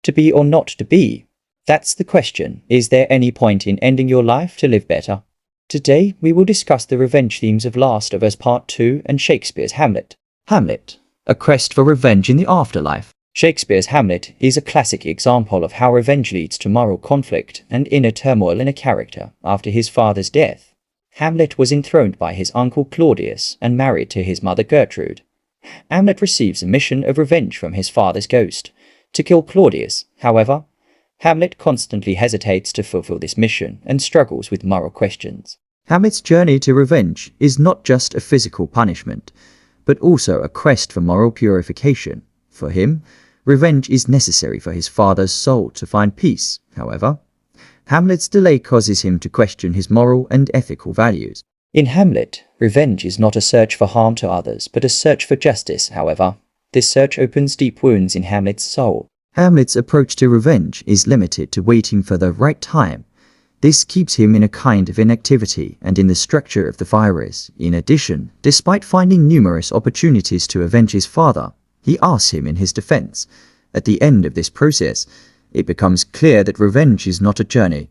To be or not to be? That's the question. Is there any point in ending your life to live better? Today, we will discuss the revenge themes of Last of Us Part 2 and Shakespeare's Hamlet. Hamlet, a quest for revenge in the afterlife. Shakespeare's Hamlet is a classic example of how revenge leads to moral conflict and inner turmoil in a character after his father's death. Hamlet was enthroned by his uncle Claudius and married to his mother Gertrude. Hamlet receives a mission of revenge from his father's ghost, to kill Claudius. However, Hamlet constantly hesitates to fulfill this mission and struggles with moral questions. Hamlet's journey to revenge is not just a physical punishment, but also a quest for moral purification. For him, revenge is necessary for his father's soul to find peace. However, Hamlet's delay causes him to question his moral and ethical values. In Hamlet, revenge is not a search for harm to others, but a search for justice. However, this search opens deep wounds in Hamlet's soul. Hamlet's approach to revenge is limited to waiting for the right time. This keeps him in a kind of inactivity and in the structure of the virus. In addition, despite finding numerous opportunities to avenge his father, he asks him in his defense. At the end of this process, it becomes clear that revenge is not a journey,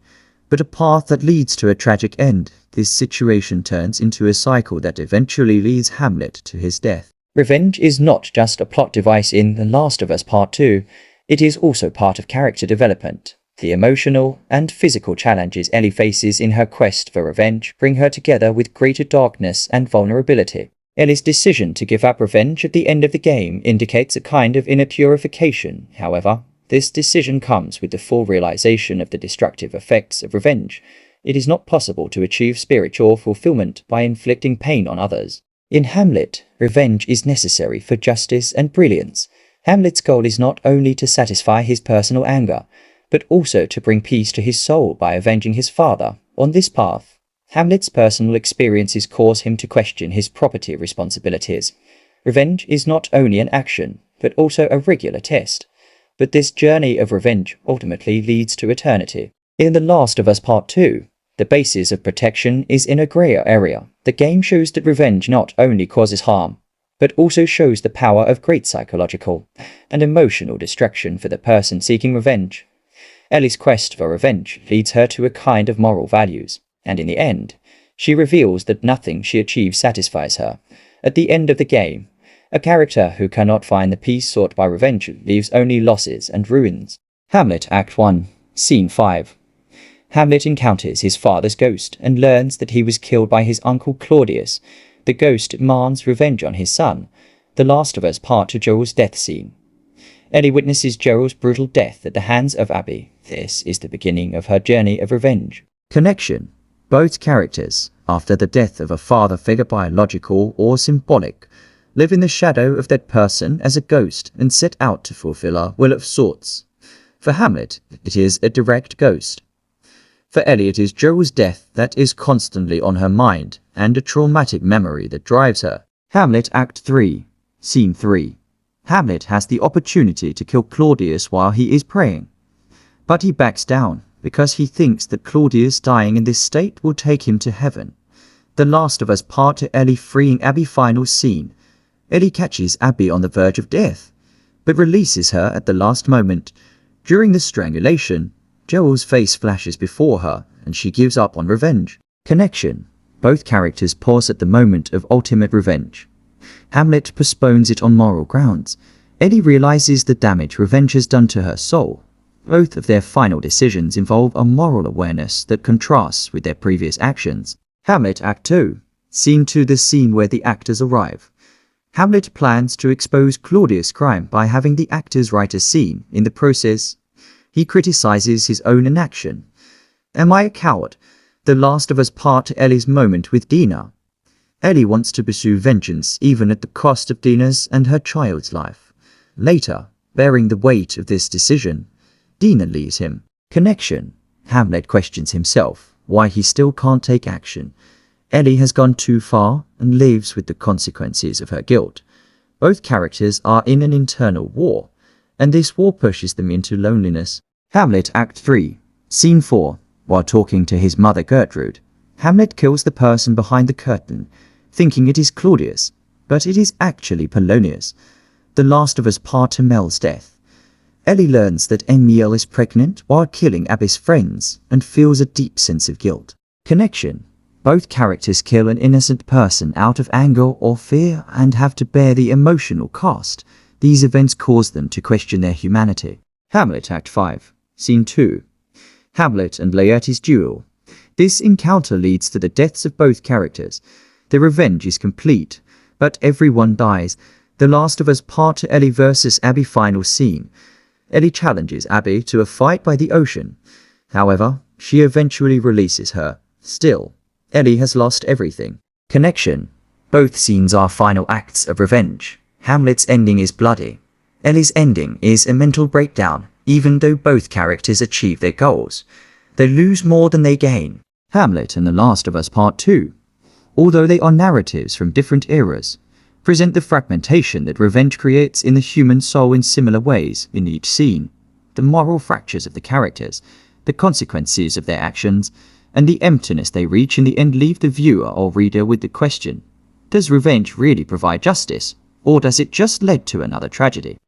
but a path that leads to a tragic end. This situation turns into a cycle that eventually leads Hamlet to his death. Revenge is not just a plot device in The Last of Us Part 2, it is also part of character development. The emotional and physical challenges Ellie faces in her quest for revenge bring her together with greater darkness and vulnerability. Ellie's decision to give up revenge at the end of the game indicates a kind of inner purification. However, this decision comes with the full realization of the destructive effects of revenge. It is not possible to achieve spiritual fulfillment by inflicting pain on others. In Hamlet, revenge is necessary for justice and brilliance. Hamlet's goal is not only to satisfy his personal anger, but also to bring peace to his soul by avenging his father. On this path, Hamlet's personal experiences cause him to question his property responsibilities. Revenge is not only an action, but also a regular test. But this journey of revenge ultimately leads to eternity. In The Last of Us Part 2, the basis of protection is in a grayer area. The game shows that revenge not only causes harm, but also shows the power of great psychological and emotional destruction for the person seeking revenge. Ellie's quest for revenge leads her to a kind of moral values, and in the end, she reveals that nothing she achieves satisfies her. At the end of the game, a character who cannot find the peace sought by revenge leaves only losses and ruins. Hamlet Act 1, Scene 5. Hamlet encounters his father's ghost and learns that he was killed by his uncle Claudius. The ghost demands revenge on his son. The Last of Us Part 2 Joel's death scene. Ellie witnesses Joel's brutal death at the hands of Abby. This is the beginning of her journey of revenge. Connection. Both characters, after the death of a father figure, biological or symbolic, live in the shadow of that person as a ghost and set out to fulfill a will of sorts. For Hamlet, it is a direct ghost. For Ellie, it is Joel's death that is constantly on her mind and a traumatic memory that drives her. Hamlet Act 3, Scene 3. Hamlet has the opportunity to kill Claudius while he is praying, but he backs down because he thinks that Claudius dying in this state will take him to heaven. The Last of Us Part 2 Ellie freeing Abby final scene. Ellie catches Abby on the verge of death, but releases her at the last moment. During the strangulation, Joel's face flashes before her, and she gives up on revenge. Connection. Both characters pause at the moment of ultimate revenge. Hamlet postpones it on moral grounds. Ellie realizes the damage revenge has done to her soul. Both of their final decisions involve a moral awareness that contrasts with their previous actions. Hamlet Act 2, Scene 2 The scene where the actors arrive. Hamlet plans to expose Claudius' crime by having the actors write a scene. In the process, he criticizes his own inaction. Am I a coward? The Last of Us Part 2 Ellie's moment with Dina. Ellie wants to pursue vengeance even at the cost of Dina's and her child's life. Later, bearing the weight of this decision, Dina leaves him. Connection. Hamlet questions himself why he still can't take action. Ellie has gone too far and lives with the consequences of her guilt. Both characters are in an internal war, and this war pushes them into loneliness. Hamlet Act 3, Scene 4. While talking to his mother Gertrude, Hamlet kills the person behind the curtain, thinking it is Claudius, but it is actually Polonius. The Last of Us Part 2 Mel's death. Ellie learns that Emil is pregnant while killing Abby's friends and feels a deep sense of guilt. Connection. Both characters kill an innocent person out of anger or fear and have to bear the emotional cost. These events cause them to question their humanity. Hamlet Act 5, Scene 2. Hamlet and Laertes' duel. This encounter leads to the deaths of both characters. The revenge is complete, but everyone dies. The Last of Us Part 2 Ellie vs. Abby final scene. Ellie challenges Abby to a fight by the ocean. However, she eventually releases her. Still, Ellie has lost everything. Connection. Both scenes are final acts of revenge. Hamlet's ending is bloody. Ellie's ending is a mental breakdown, even though both characters achieve their goals. They lose more than they gain. Hamlet and The Last of Us Part 2. Although they are narratives from different eras, present the fragmentation that revenge creates in the human soul in similar ways in each scene. The moral fractures of the characters, the consequences of their actions, and the emptiness they reach in the end leave the viewer or reader with the question, does revenge really provide justice, or does it just lead to another tragedy?